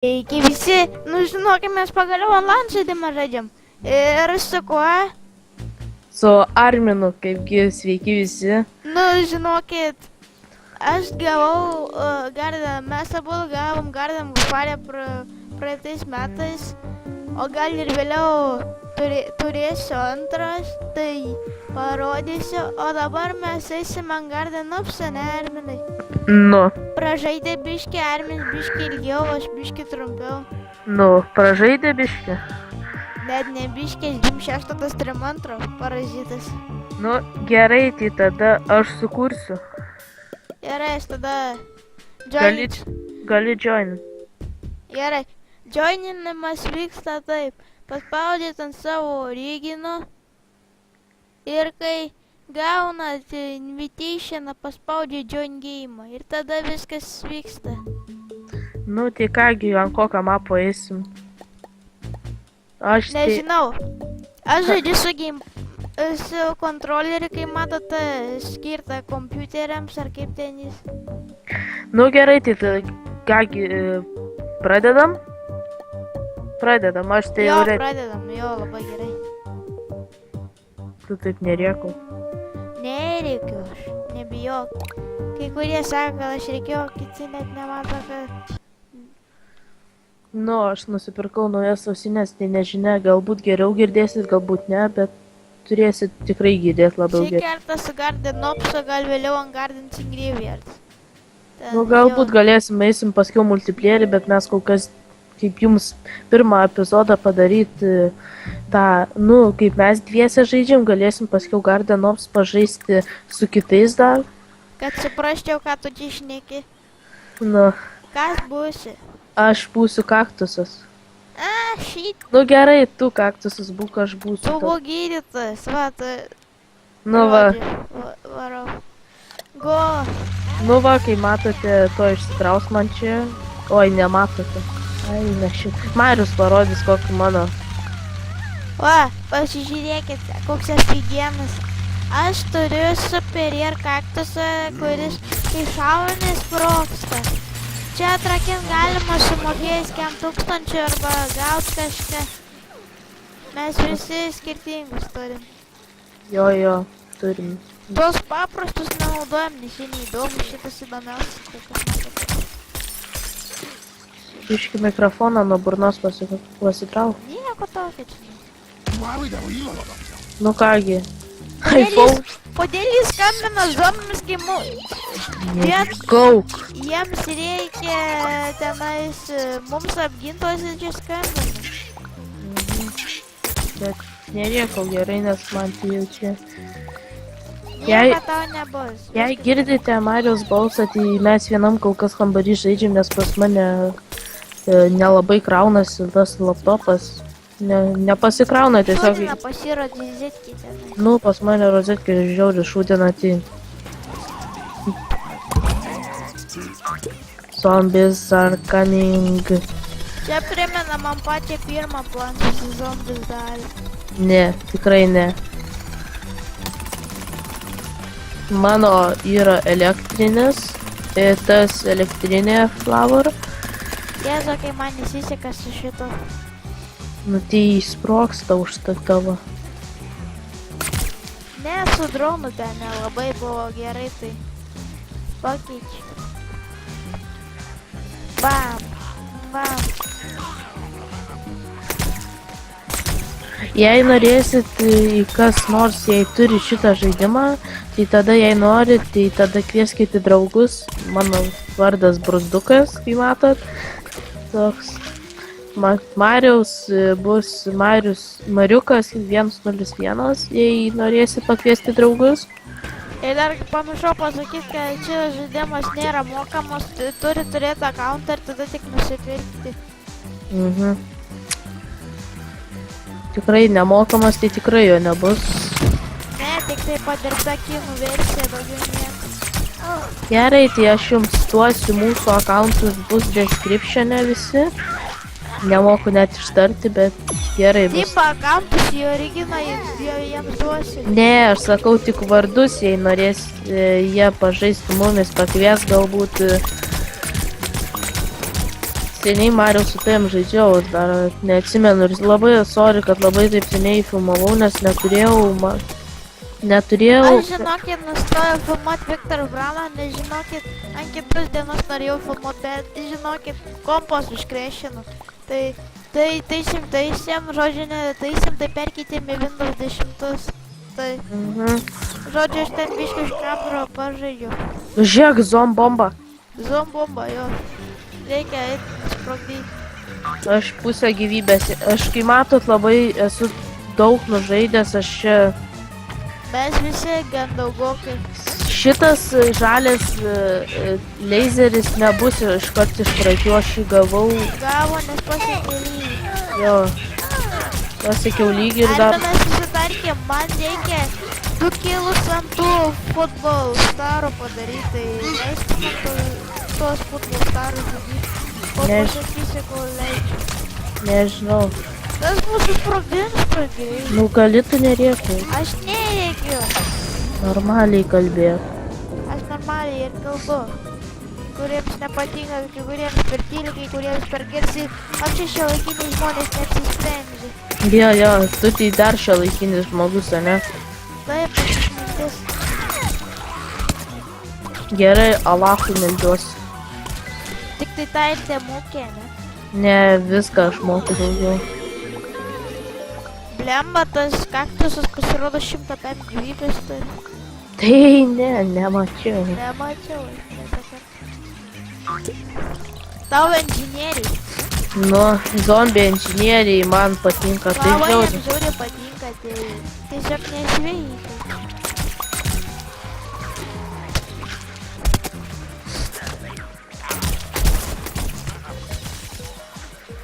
Iki visi, žinokime, mes pagaliau online žaidimą žaidžiam. Ir su kuo? Su Arminu, kaipgi sveiki visi. Žinokit, aš gavau gardą, mes abu gavom gardą Gulfarę praeitais metais, o gal ir vėliau turėsiu antras, tai parodysiu, o dabar mes eisim ant gardą nupsą, ne Arminai? Pražaidė biškį Armin, biškį ilgiau, aš biškį trumpiau. Pražaidė biškį? Net ne biškį, 26 trim antro paražytas. Gerai, tai tada aš sukursiu. Gerai, aš tada joinit. Gali join. Gerai, joininimas vyksta taip. Paspaudėt ant savo origino ir kai gaunat invitationą, paspaudžiat join game ir tada viskas vyksta. Tai kągi, ant kokio mapo eisim? Nežinau. Aš žaidžiu su kontroleriu, kai matote, skirtą kompiuteriams ar kaip ten jis. Gerai, tai kągi, pradedam? Pradedam, aš tai jau... Pradedam, labai gerai. Tu taip nerėkau. Nereikiu aš, nebijok. Kai kurie sako, kad aš reikėjau, kiti net nemato, kad... Aš nusipirkau naujas ausinės, tai nežinia, galbūt geriau girdėsit, galbūt ne, bet turėsit tikrai girdėti labiau geriau. Šį kartą su Garden Opso, gal vėliau ant Gardens Ingraveyards. Galbūt galėsim, eisim paskiau multiplayerį, bet mes kol kas, kaip jums pirmą epizodą padaryti tą, kaip mes dviese žaidžiam, galėsim paskiau Garden Ops pažaisti su kitais dar. Kad suprasčiau, ką tu čia šneki. Kas būsi? Aš būsiu kaktusas. Šit. Gerai, tu kaktusas būk, aš būsiu. Tu būk gydytas, va. Varau. Go. Kai matote, to išsitraus man čia. Oi, nematote. Ai, Marius parodys kokį mano. Pasižiūrėkit, koks aфиgenas. Aš turiu superior kaktusą, kuris kai šauna sprogsta. Čia atrakint galima sumokėjus 1000 arba gaut kažką. Mes visi skirtingus turim. Jo, turim. Tos paprastus nenaudojam, nes jie neįdomu, šitas įdomiausias. Iški mikrofoną nuo burnos pasitrauk. Nieko tokio čia. Kągi. Kodėl jis skambina zombiams gaimu? Jiems reikia tenais mums apgintos ir čia skambina. Bet nerėkau gerai, nes man tai jau čia. Nieko tau nebus. Jei girdite Mariaus balsą, tai mes vienam kol kas kambarį žaidžiam, nes pas mane nelabai kraunasi tas laptopas. Nepasikrauna tiesiog. Šūdina pasi rozetki tenai. Pas mane rozetki žiauri šūdina, tai... Zombies are coming. Čia primena man pačią pirmą Plantus zombies dalį. Ne, tikrai ne. Mano yra elektrinis, tas elektrinė flower. Jėzu, kai man nesiseka su šito. Tai sprogsta už tavo. Ne, su dronu ten nelabai buvo gerai, tai pakeičiu. Bam. Jei norėsit kas nors, jei turi šitą žaidimą, tai tada jei norit, tai tada kvieskite draugus. Mano vardas Bruzdukas, kai matot. Toks. Mariaus bus Mariukas 101, jei norėsi pakviesti draugus. Ir dar pamiršau pasakyti, kad čia žaidimas nėra mokamas, turi turėti accountą ir tada tik nusipirkti. Tikrai nemokamas, tai tikrai jo nebus. Ne, tik tai padirbta kinų versija, daugiau nieko. Gerai, tai aš jums duosiu, mūsų accountus bus descriptione visi. Nemoku net ištarti, bet gerai bus. Taip, accountus į originą jiems duosiu. Ne, aš sakau tik vardus, jei norės jie pažaisti mumis, pakvies galbūt Seniai Mario su tavim žaidžiau, aš dar neatsimenu ir labai sorry, kad labai taip seniai filmavau, nes neturėjau. Aš žinokit, nustojau filmuoti Viktor Bramą, nes žinokit, ant kitus dienos norėjau filmuoti, bet žinokit, kompos užkrešinu. Tai taisėm, žodžiu, netaisėm, tai perkeitėm į Windows 10. Tai, žodžiu, aš ten biškai iš kadro pažaidžiu. Žiūrėk, zombomba. Zombomba, jo. Reikia eiti sprogdyti. Aš pusę gyvybės. Aš, kai matot, labai esu daug nužaidęs, aš čia... Mes visi gan daugokai. Šitas žalės laseris nebus iškart iš pradžių, aš jį gavau. Gavo, nes pasiekiau lygį. Jo. Pasiekiau lygį ir dar... Arminas susitarkė, man reikia 2 kilus ant tų futbol starų padaryti. Tai leisti man tuos futbol starus žudyti. O pasakysi, ko leidžiu. Nežinau. Tas mūsų sprogdins pradėjai. Nu, gali tu nerėkiu. Aš nerėkiu. Normaliai kalbėk. Aš normaliai ir kalbu. Kuriems nepatinka, kai kuriems per tyliai, kai kuriems per garsiai. Aš čia šiuolaikiniai žmonės neapsisprendžia. Jo, tu tai dar šiuolaikinis žmogus, ane? Taip, mintis. Gerai, Alachui melduosi. Tik tai tą ir temokė, ne? Ne, viską aš moku daugiau. Blemba, tas kaktusas pasirodo 100 PM gyvybės turi. Tai nemačiau. Nemačiau, tau inžinieriai. Nu, zombie inžinieriai man patinka, tai Tavo jiems žiauriai. žiauriai patinka, tai tiesiog nesveikai.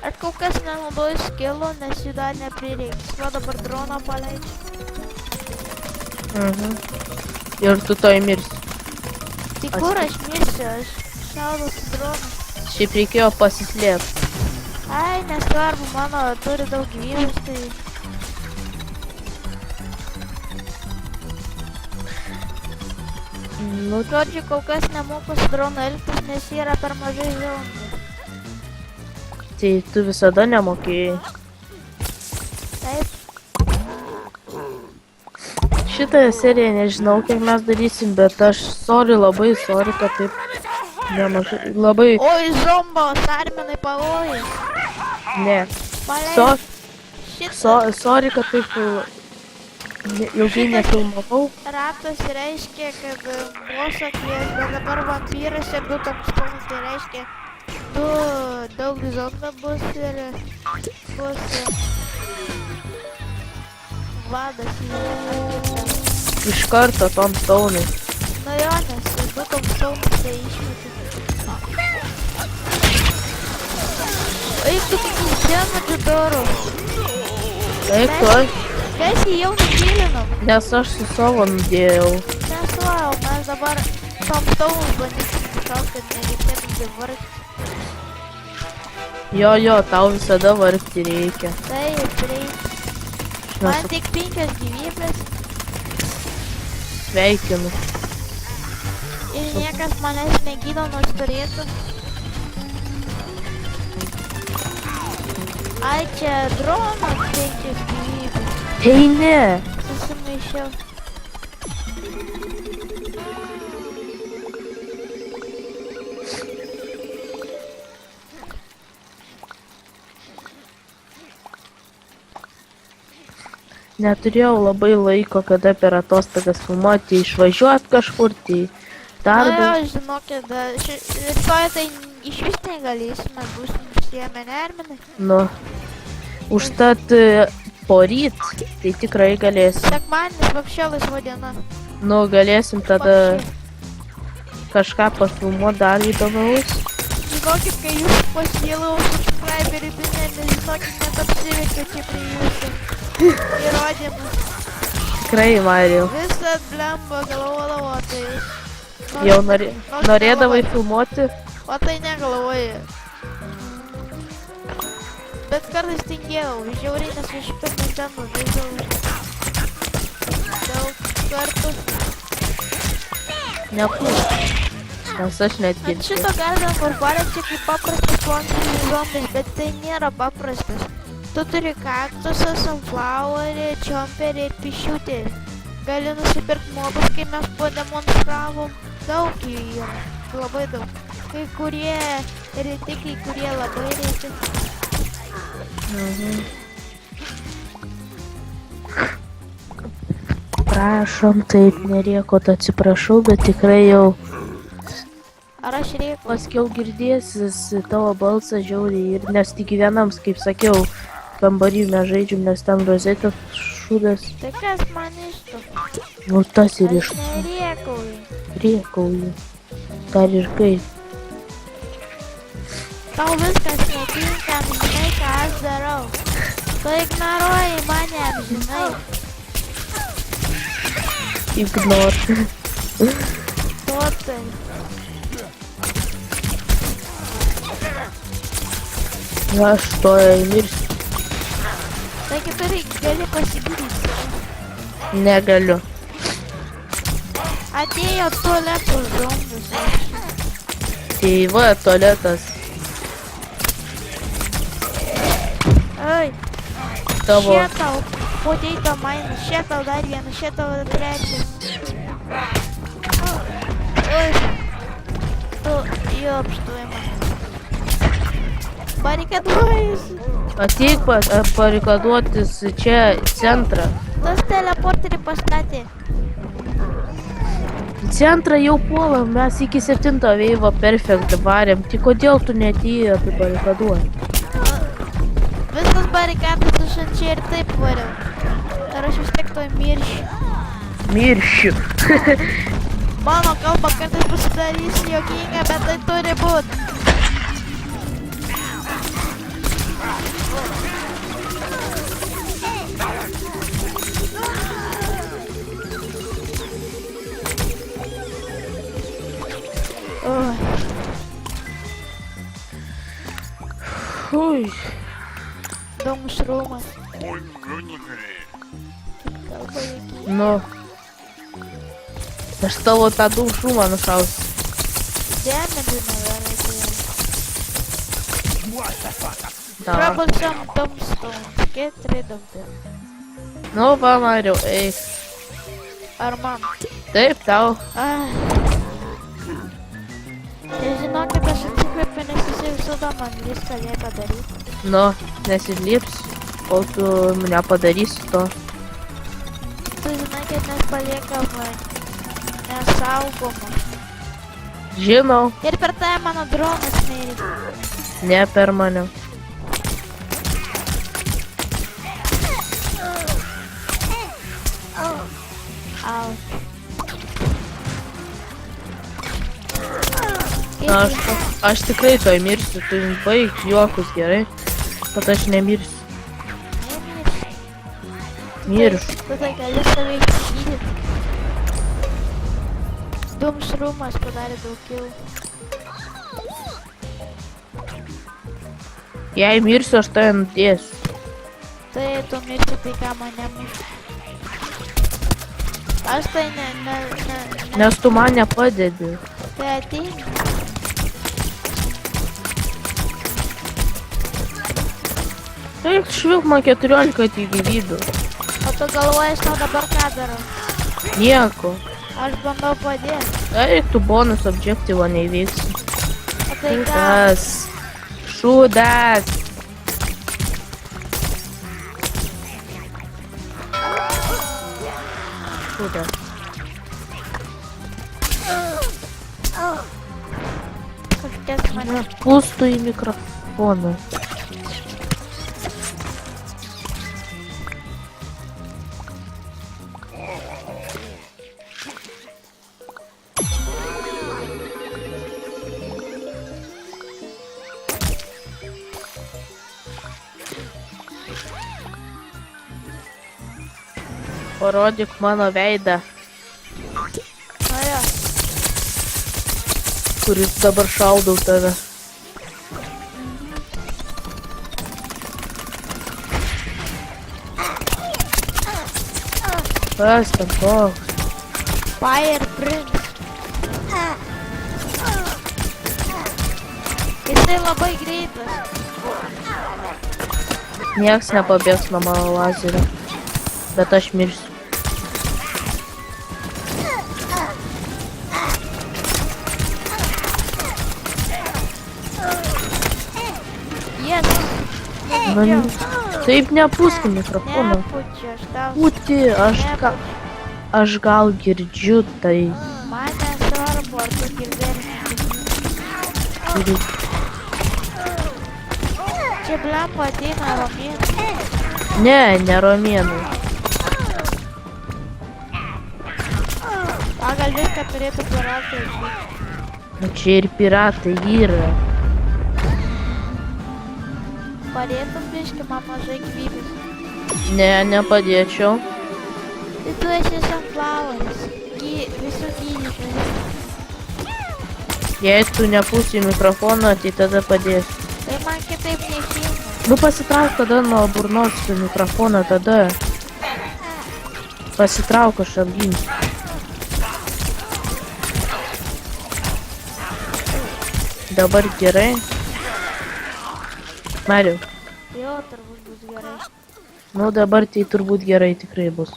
Aš kol kas nenaudoju skilų, nes jų dar neprireiks. Va dabar droną paleidžiu. Ir tu toj mirsi. Tai kur aš mirsiu, aš šaudu su dronu. Šiaip reikėjo pasislėpti. Ai, nesvarbu, mano turi daug gyvybės, tai... Nu, Žodžiu, kol kas nemoku su dronu elgtis, nes yra per mažai zombių. tai tu visada nemokėjai. Taip, Šitą seriją nežinau, kiek mes darysim, bet aš labai sorry, kad taip nemažai, labai, oi, zombos, Arminai pavojai. ne. Paleid. Šitą Sorry, kad taip ilgai nefilmavau. ratas reiškia, kad bosą kvies, bet dabar vampyras ir 2 tamstonus, tai reiškia daug zombių bus ir bus vadas į Iš karto tom staunai. Nu jo, nes 2 tamstonus tai išmeti. Eik tu kaip uždėmedžių durų. Taip, tuoj, Mes jį jau nukilinam. nes aš su savo nudėjau. Mes va, o mes dabar tamstonus bandysim iššaut, kad nereikėtų divargti. Jo, tau visada vargti reikia. Taip, reikia. Aš Man nesu tik 5 gyvybės sveikinu. ir niekas manęs negydo, nors turėtų. Ai, čia dronas 5 gyvybės. Hei, ne. Susimaišiau. Neturėjau labai laiko, kada per atostogas filmuoti, išvažiuoti kažkur, tai Na darbą. jo, žinokit, rytoj tai iš vis negalėsime, būsim užsiėmę, ne, Arminai? Nu, užtat poryt, tai tikrai galėsim. Sekmadienis vapšė laisva diena. Nu, galėsim tada Vapšė. kažką pafilmuoti dar įdomaus. Žinokit, kai jūs pasiėlau subscriberį, tai nežinokit, net apsiverkiau čia prie jūsų. Įrodymas. Tikrai, Marijau. Visą blemba galvodavo, tai... Jau norėdavai filmuoti? O tai negalvoju. Bet kartais tingėjau, žiauriai, nes aš pirmą ten nužaidžiau. Daug kartų. Nepūs. Nes aš net Ant šito Garden Warfare čia kaip paprastas plonkinis zombis, bet tai nėra paprastas. Tu turi kaktusą, sunflowerį, čomperį ir pišiutį. Gali nusipirkti mobus, kai mes pademonstravom. Daug jų yra, labai daug. Kai kurie reti, kai kurie labai reti. Prašom, taip neriekot, atsiprašau, bet tikrai jau Ar aš rėkau? paskiau girdėsis tavo balsą žiauriai ir nes tik vienams, kaip sakiau, kambarį mes žaidžiam, nes ten rozetė šūdas. Tai kas man iš to? Nu tas ir iš Aš nerėkau. riekauju. Dar ir kaip. Tau viskas netinka, žinai, ką aš darau. Tu ignoruoji mane, žinai. Ignor. Tu tai. Aš to įmirsiu. Taigi turi gali pasigydyti. Negaliu. Atėjo tualetų zombis. Tai va, tualetas. Oi, Tavo. šie tau. Potato mine, šie tau dar vienas, šie tau trečias. Oi. Tu jopštuoj man. Barikaduojasi. Ateik barikaduotis čia į centrą. Tas teleporterį pastatė. Į centrą jau puolam, mes iki 7 veivo perfekt varėm. Tai kodėl tu neatėjai apibarikaduoti? Visas barikadas aš ant čia ir taip variau. Ir aš vis tiek toj miršiu. Miršiu. Mano kalba kartais pasidarys juokinga, bet tai turi būt. Oi, Ui. įdomus rūmas. Kalba juokinga. Nu. Aš tavo tą dūšumą nušausiu. Damage nevertėjo. Da. Troublesome dumbstones. Get rid of them. Nu, va, Mariau, eik. Ar man? Taip, tau. Ai. Tai žinokit, aš atsikvėpiu, nes jisai visada man viską liepia daryti. Nu, nesilips, kol tu nepadarysi to. Tu žinai, kad mes paliekam nesaugomą. Žinau, Ir per tai mano dronas mirė. ne per mane. Au. Na, aš tikrai toj mirsiu, tu baig juokus gerai, kad aš nemirsiu. Mirsiu. Tu tai gali save išgydyti. Dumšrumas padarė daugiau. Jei mirsiu, aš tai nudėsiu. Tai tu mirsi, tai ką mane muša. Aš tai ne. Nes tu man nepadedi. Tai ateini. Eik, švilk man 14 gyvybių. O tu galvoji, aš tau dabar ką darau? Nieko. Aš bandau padėti. Eik, tu bonus objektyvo neįveiksi. O tai ką? Šūdas. Šūdas. Šūdas. Kažkas mane. Pūstų į mikrofoną. Parodyk mano veidą, Na jo. kuris dabar šaudau tave. Kas ten toks? Fire Prince. Jisai labai greitas. Nieks nepabėgs nuo mano lazerio. Bet aš mirsiu. Jes. Man... Taip nepūskim mikrofoną. Nepučiu, aš tau. Pūti, aš gal girdžiu tai. Man nesvarbu, ar tu girdėsi. Čia blempa ateina romėnai. Ne, ne romėnai. Pagal viską turėtų piratai išvykti. Nu, čia ir piratai yra. Padėtum biški, man mažai gyvybės. Ne, nepadėčiau. Tai tu esi sunflowers. Visų gydytojų. Jei tu nepūsi mikrofoną, tai tada padėsiu. Tai man kitaip neišeina. Nu pasitrauk tada nuo burnos mikrofoną tada. Pasitrauk, aš apginsiu. Dabar gerai. Mariau. Jo, turbūt bus gerai. Nu dabar tai turbūt gerai tikrai bus.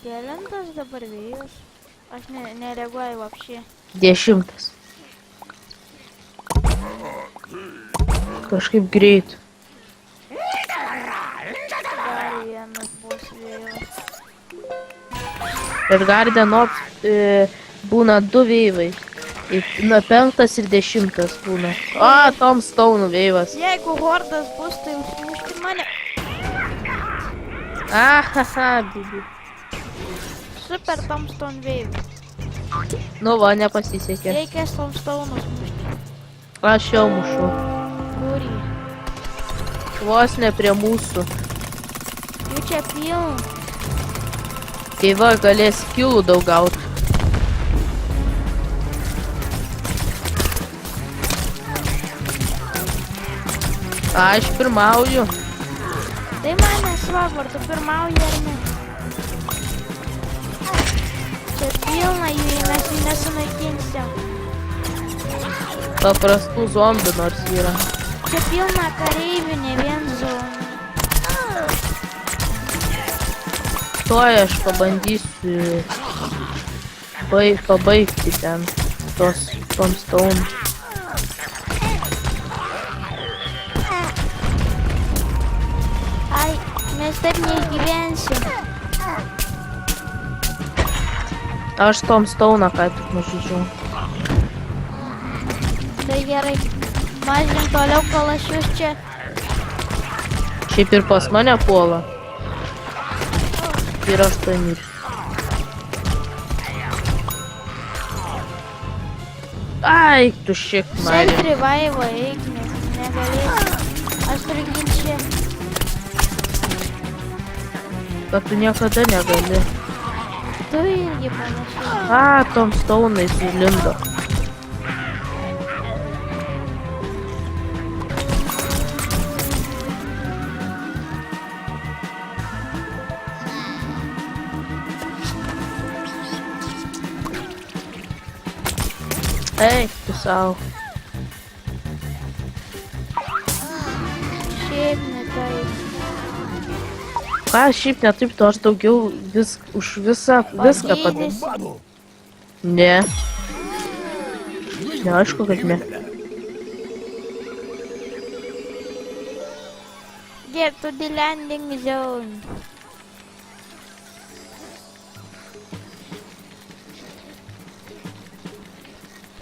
Kelintas dabar vėjas. Aš nereaguoju vapšė. 10. Kažkaip greit. Dar vienas bus vėjas. Ir Gardenop būna 2 veivai. Na 5 ir 10 būna. A, Tom Stone veivas. Jeigu hordas bus, tai užmuškit mane. Ahaha, bibi. Super Tombstone wave. Nu va, nepasisekė. Reikės Tombstone'us mušti. Aš jau mušu. Kurį? Vos ne prie mūsų. Jų čia pilna. Tai va, galės kilų daug gauti. Aš pirmauju. Tai man nesvarbu, ar tu pirmauji ar ne. Čia pilna jų, mes jų nesunaikinsim. Paprastų zombių nors yra. Čia pilna kareivių, ne vien zonų. Tuoj aš pabandysiu pabaigti ten tos Tombstone. Ai, mes taip neišgyvensim. Aš Tombstone'ą ką tik nužudžiau. Tai gerai. Mažink toliau kalašius čia. Šiaip ir pas mane puola. Ir aš tai mirsiu. Ai, tu šiek Marija. Sentry vaiva, eik, nes negalėsi. Aš turiu ginti čia. Kad tu niekada negali. Tu irgi panašiai. A, Tombstone'ai sulindo. Eik, tu savo. Šiaip ne taip. Ką šiaip ne taip, tu aš daugiau už viską padariau. Ne. Ne, aišku, kad ne. Get to the landing zone.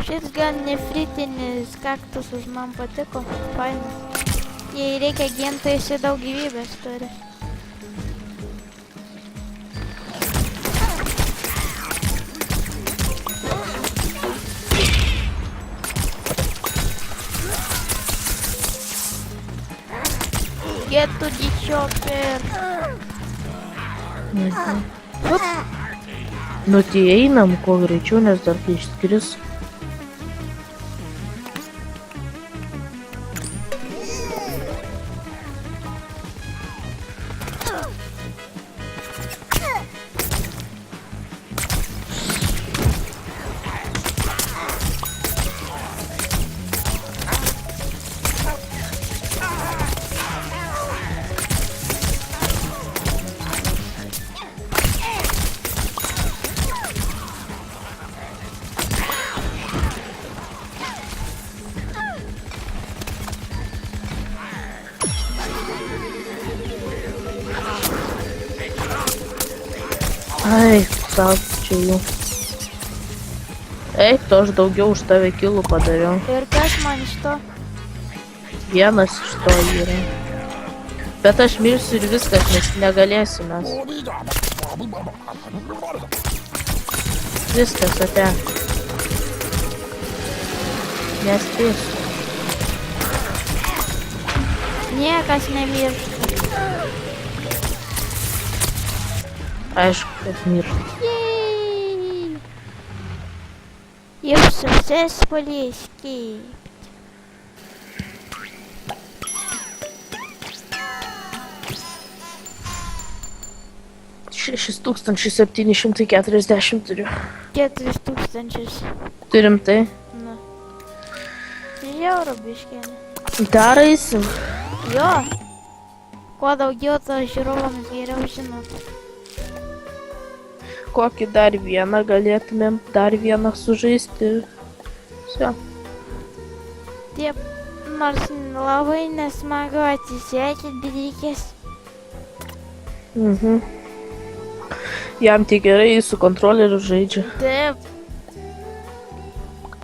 Šis gan nefritinis kaktusas man patiko. Fainas. Jei reikia ginti, jisai daug gyvybės turi. Get to the chopper. Nu tai einam kuo greičiau, nes dar kai išskris. Ai, gal čia jų. Eik, tu aš daugiau už tave kilų padariau. Ir kas man iš to? Vienas iš to yra. Bet aš mirsiu ir viskas, nes negalėsiu mes. Viskas ate. Nespėsiu. Niekas nemiršta. Aišku, kad miršta. Jej! Jau successfully escaped. Šešis 1740 turiu. 4000. Turim tai. Nu. Žiauru biškėlį. Daraisim. Jo. Kuo daugiau, to žiūrovams geriau žinot. Kokį dar vieną galėtumėm, dar vieną sužaisti. Все. Taip, nors labai nesmagu atsisveikinti, bet reikės. Mhm. Jam tik gerai su kontroleriu žaidžia. Taip.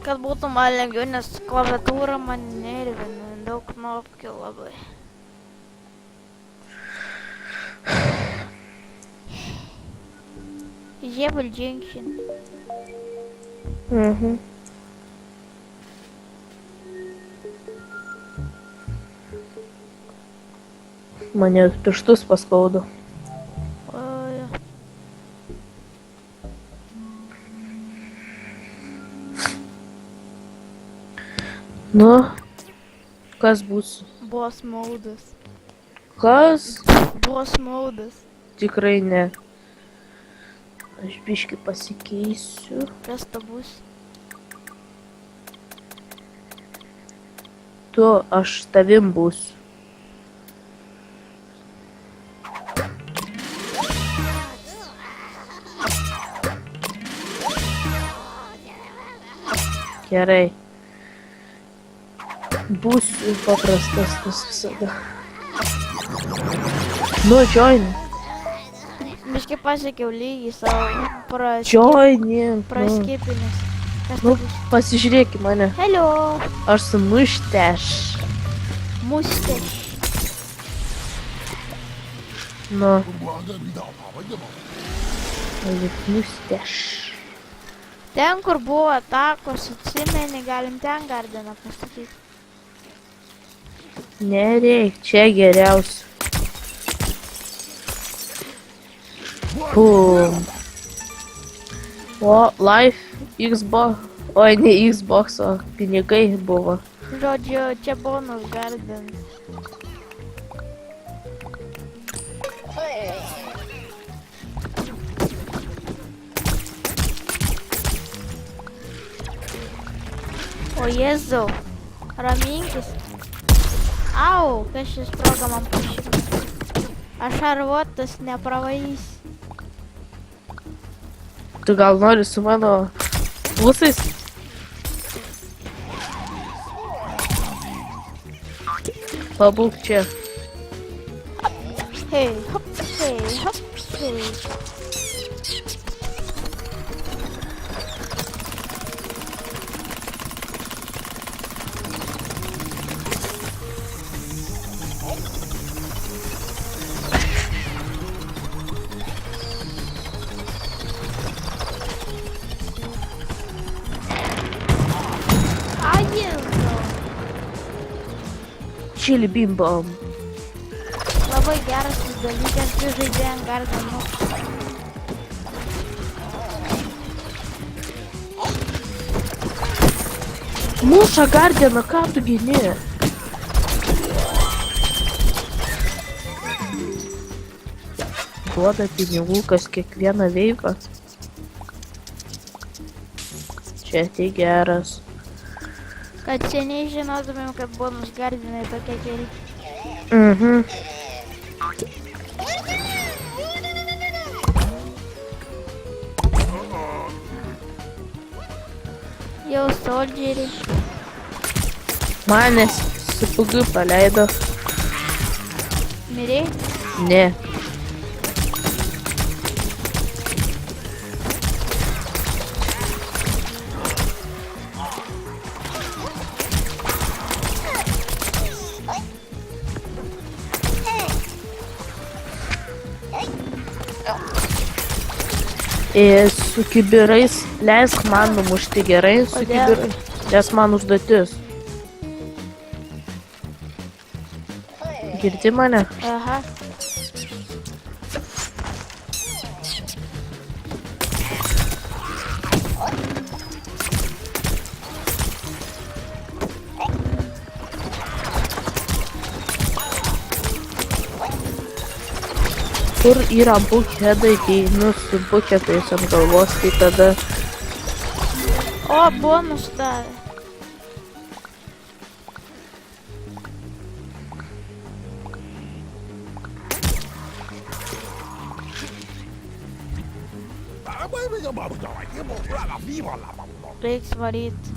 Kad būtų man lengviau, nes klaviatūra man nervina. Daug knopkių labai. Jebel Junction. Mhm. Mane pirštus paskaudo. Oi. Nu, kas bus? Boss modas. Kas? Boss modas. Tikrai ne. Aš biškį pasikeisiu. Kas to bus? Tu, aš tavim būsiu. Gerai. Būsiu paprastas tas visada. Nu, join. Biškai pasiekiau lygį savo Join. praskipinis. Kas Nu, to bus? pasižiūrėk į mane. Hello! Aš su mušteš. Mustache. Nu. Mušteš. Ten, kur buvo atakos, atsimeni, galim ten gardiną pastatyti. Nereik, čia geriausia. Bum. O, life, Xbox. Oi, ne Xbox, o pinigai buvo. Žodžiu, čia bonus gardinas. O Jėzau, raminkis. Au, kas šis proga man pašypė. Aš arvotas nepravais. Tu gal nori su mano ūsais? Pabūk čia. Hei, hop, hei, hop, hei. Ai, Jėzau. Chili bim bom. Labai geras šis dalykas, kai žaidė ant gardino. Muša gardiną, ką tu gini? Duoda pinigų, kas kiekvieną veiką. Čia tai geras. Kad seniai žinotumėm, kad bonus gardinai tokie geri. Mhm. Jau soldieriai. Manęs su pugu paleido. Mirei? Ne. Su kibirais leisk man numušti gerai su Kodėl? kibirais. Nes man užduotis. Girdi mane? Aha. Kur yra bukheadai, kai einu su buketais ant galvos, tai tada O, bonus davė. Reiks varyt.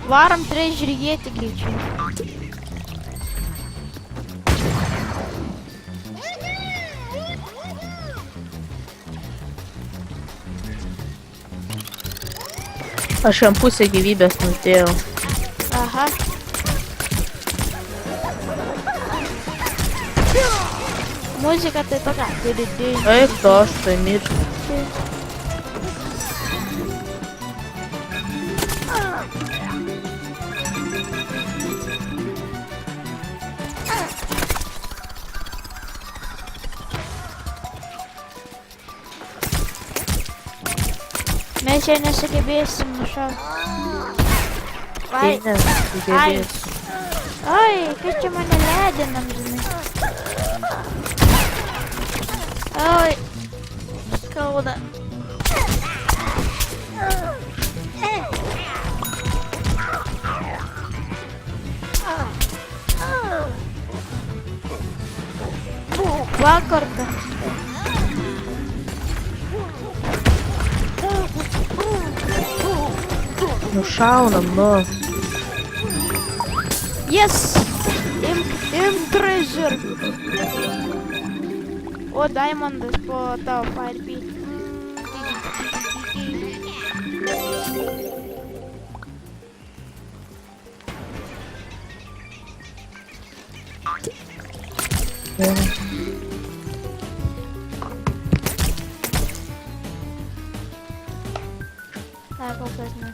Varom turės žirgėti greičiau. aš jam pusę gyvybės nutėjau. Aha. Muzika tai tokia. Taip, to aš tai mirčiau. Mes čia nesugebėsim nušauti. Tai nesugebės. Oi, kaip čia mane ledinam, žinai. Oi, skauda. Va kortą. Nušaunam, nu. Yes! Imk treasure. O, diamondas po tavo firebeat. Ne, kol kas ne.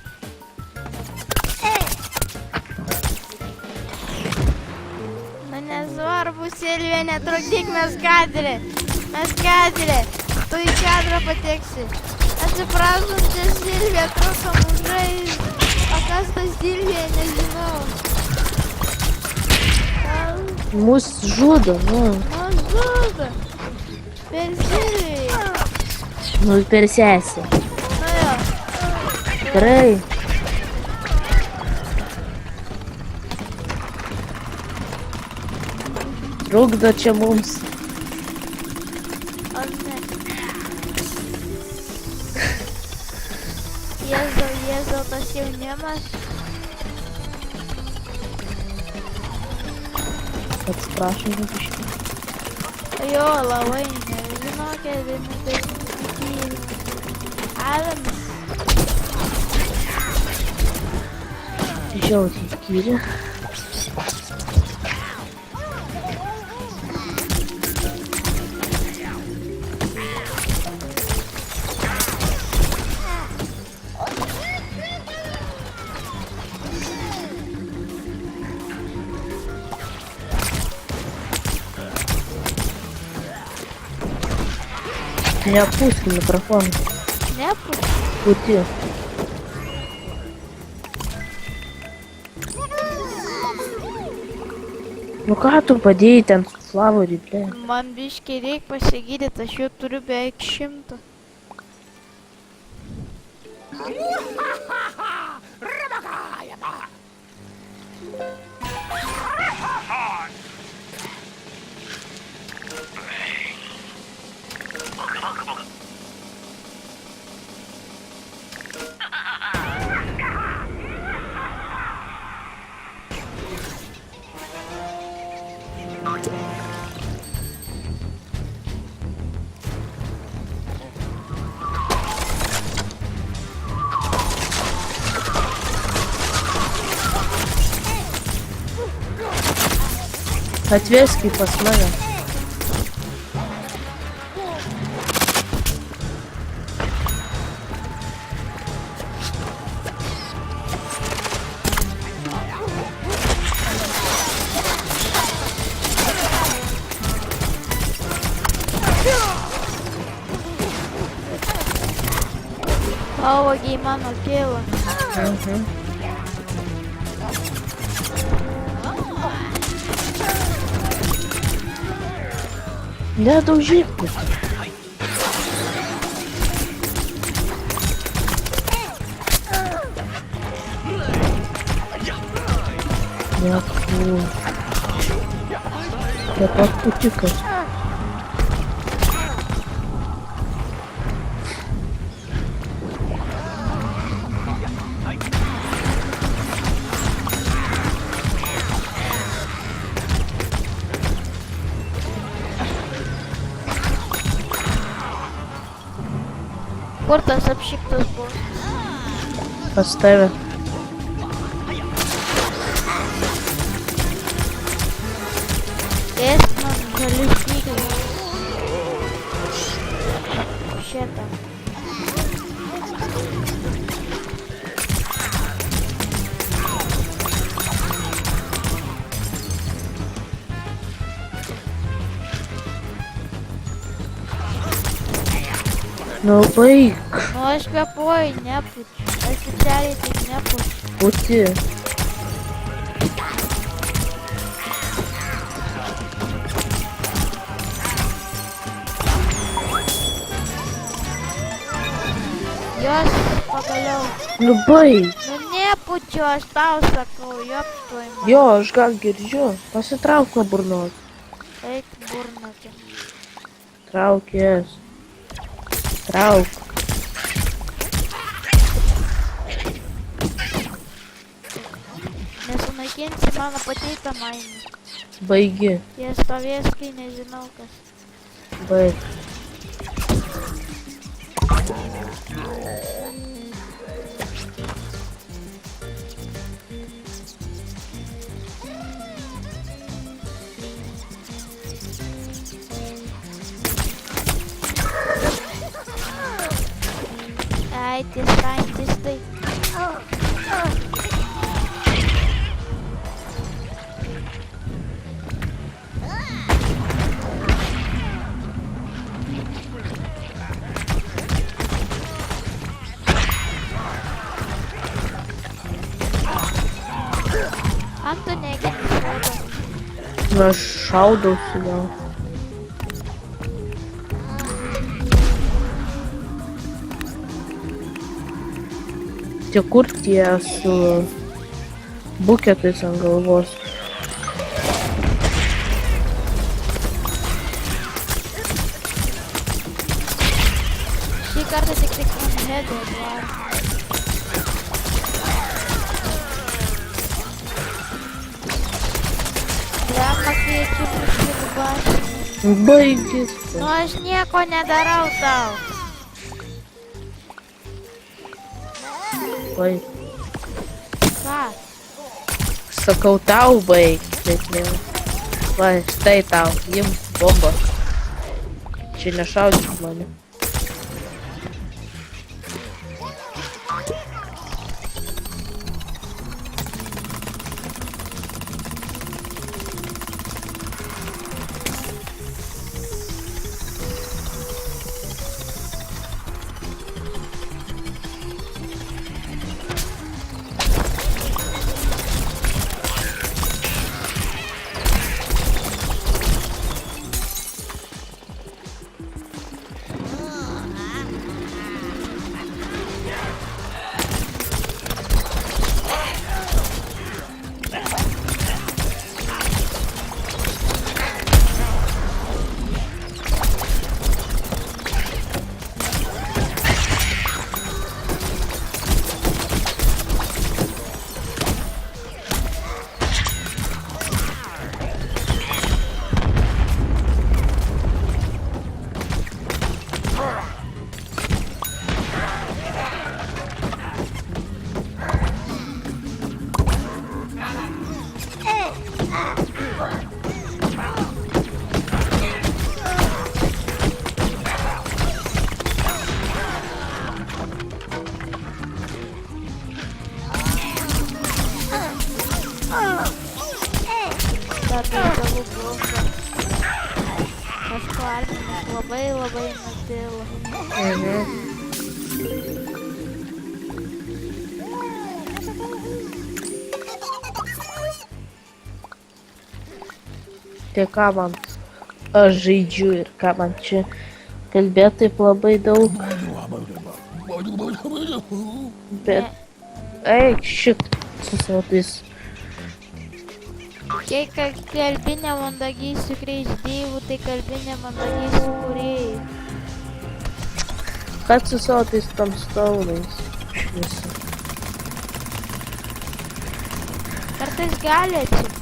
Na nesvarbu, Silvija, netrukdyk, mes kadrė. Mes kadrė. Tu į kadrą pateksi. Atsiprašom, čia Silvija, trukam žaisti. O kas ta Silvija, nežinau. Mus žudo, nu. Nu, žudo. Per Silviją. Nu, per sesę. Nu jo. Gerai. Trukdo čia mums. O ne. Jėzau, tas jaunimas. Atsiprašau, biškį. Jo, labai nežinokit, Adamas. Žiaudžiai skyrė. Neopuskim mikrofoną. Nepus. Puti. Nu ką tu padėjai ten Flavorį, ble? Man biškai reik pasigydyti, aš jau turiu beveik 100. Atveskį pas mane. Pavogiai mano kilą. Mhm. Nedaužyk. Neku. Taip pat putikas. Kur tas apšiktas buvo? Pas tave. Ėsk man galiu stygiai. Šitą. Nu baig. Nu aš kvepuoju, nepučiu. Aš specialiai taip nepučiu. Puti. Jos pagaliau. Nu baig. Nu nepučiu, aš tau sakau, jopštoj man. Jo, aš gal girdžiu. Pasitrauk nuo burnos. Eik burnoti. Traukės. Trauk. Nesunaikinsi mano pateitą mainį. Baigi. Jie stovės, kai nežinau kas. Baig. Ai, ties tai. Kam tu negini šaudo? Nu aš šaudausi gal. Tie kur tie su buketais ant galvos. Šį kartą tik man hedo duoda. Lemma kviečiu prišilbas. Baigis. Nu aš nieko nedarau tau. Baig. Ką? Sakau tau baig. Bet ne. Va, štai tau. Imk bombą. Čia nešaudyk mane. Labai nutilo. apie ką man aš žaidžiu ir ką man čia kalbėti taip labai daug. Bet, eik, šit, su savo tais. Kai kalbi nemandagiai su kreisdėjimu, tai kalbi nemandagiai su kūrėjai. Kad su savo tais tamstaulais šviesi. Kartais gali atsitikti.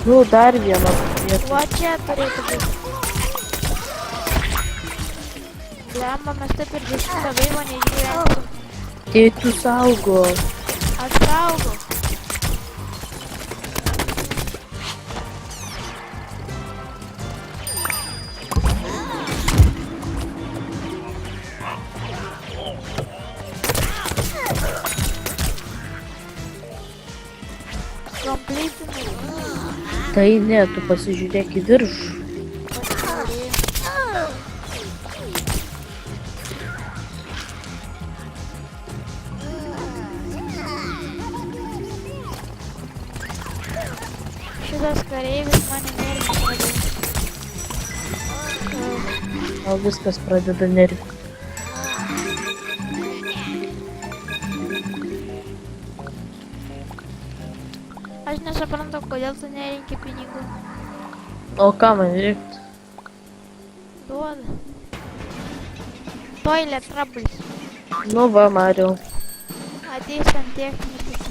Nu, dar vieną vietą. Va čia turėtų būti. Lemba, mes taip ir 10 vaivo neišgyvensim. Tai tu saugo. Aš saugau. Kompletinai. Tai ne, tu pasižiūrėk į viršų. Šitas kareivis mane nervina. O viskas pradeda nervinti. Aš nesuprantu, kodėl tu nerenki pinigų. O ką man reiktų? Duoda. Toilet troubles. Nu va, Mariau. Ateis ant technikos.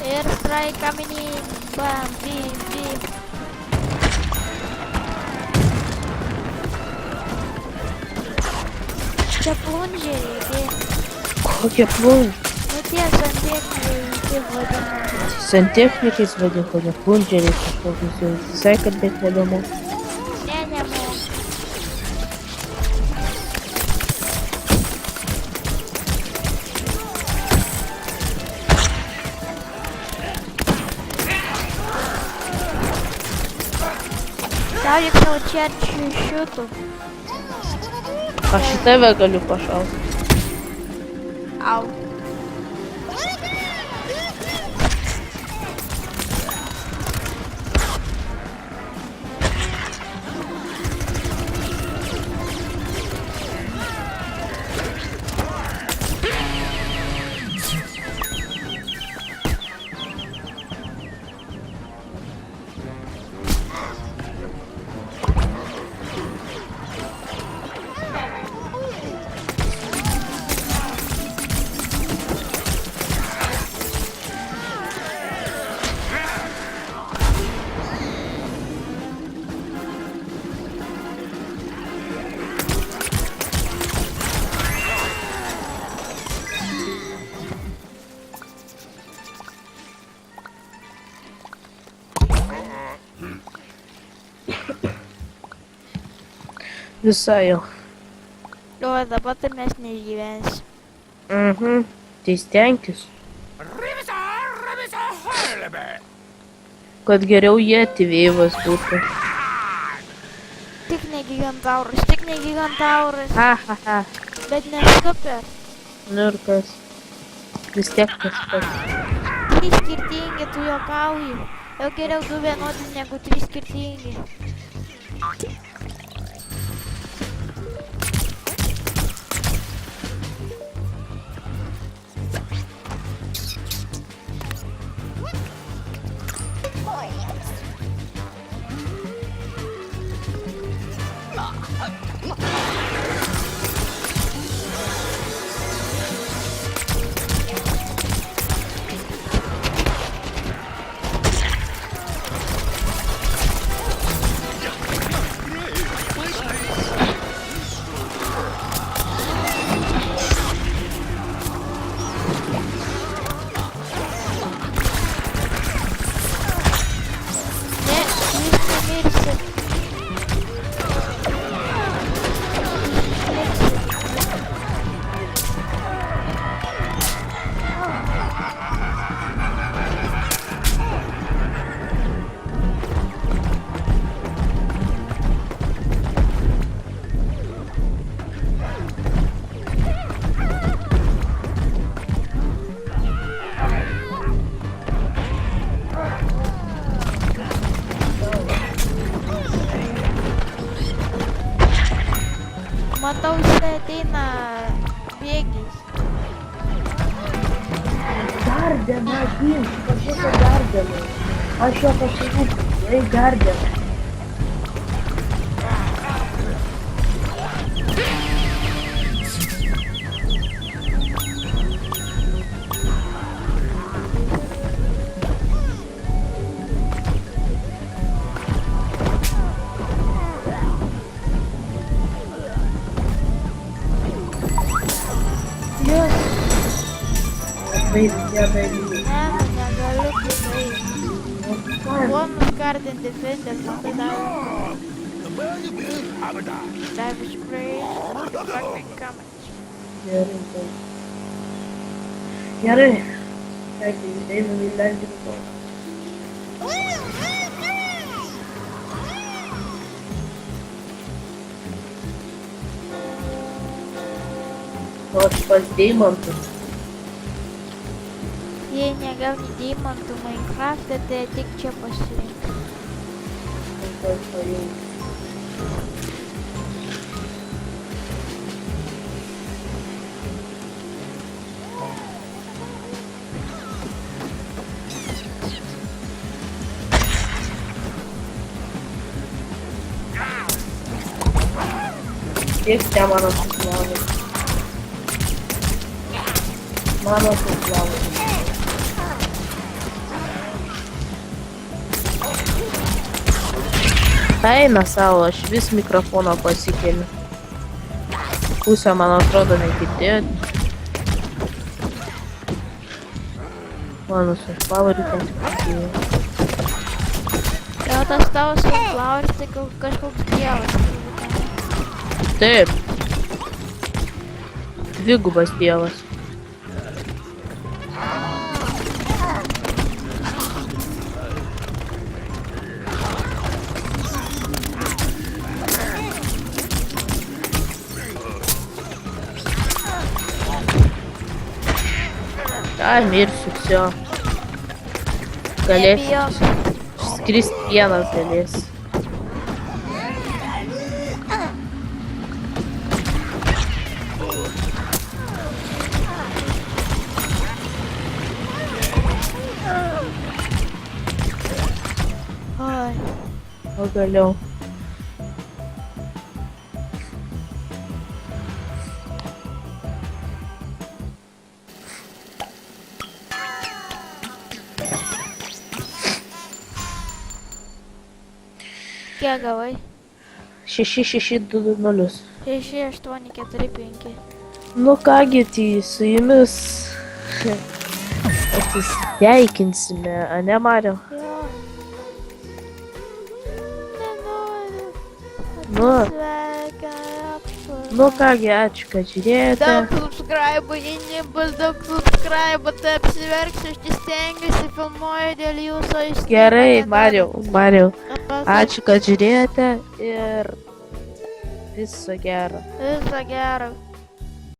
Airstrike coming in. Bam, bim, bim. Čia plunžeriai, tai Kokie plunžiai? nu tie santechnikai, kaip vadinami. Santechnikais vadink, o ne plunžeriais kažkokius jau visai kalbėt nedomu. Ne, nemoku. Ставик научат счету. Aš į tave galiu pašauti. Ау. Visai jau. O dabar tai mes neišgyvensim. Tai stenkis. Kad geriau jie ativėjus būtų. Tik ne gigantauras, tik ne gigantauras. Ha, ha, ha. Bet ne super. Nu ir kas? Vis tiek tas pats. 3 skirtingi, tu juokauji. Jau geriau 2 vienodi negu 3 skirtingi. Matau, jis ateina bėgiais. Gardeną gimti, kažkokia gardeną. Aš jo pasirūpinsiu, ei gardeną. Jūs, Taip, nedalyviai. negaliu kitaip. Kuo nuskardinti fitės, man tai davė. Davė spray, fucking comments. Gerai, taip. Gerai. Kągi, einam į lendingo. O aš pas deimantus. Jei negauni deimantų Minecraft'e, tai tik čia pasirink. Tuoj paimsiu. Kiek čia mano suslavai? Mano suslavai. Eina savo, aš vis mikrofoną pasikeliu. Pusę, man atrodo, negirdėjot. Mano suslavai ten tik pasikeliu. Jo, tas tavo sunflowers, tai kažkoks dievas. Taip. Dvigubas dievas. Ai, mirsiu, все. Galėsiu. Skrist vienas galės. Oi, Pagaliau. kiek gavai? 6620. 6, 8, 4, 5. Nu kągi, tai su jumis atsisveikinsime, ane Mariau? Jo. Nenoriu. Nu. Nu kągi, ačiū, kad žiūrėjote. Daug subscribe, jei nebus daug subscribe, tai apsiverksiu, aš tai stengiuosi, filmuoju dėl jūsų. Aš Gerai, nieko Mariau. nedariau. Ačiū, kad žiūrėjote ir viso gero. Viso gero.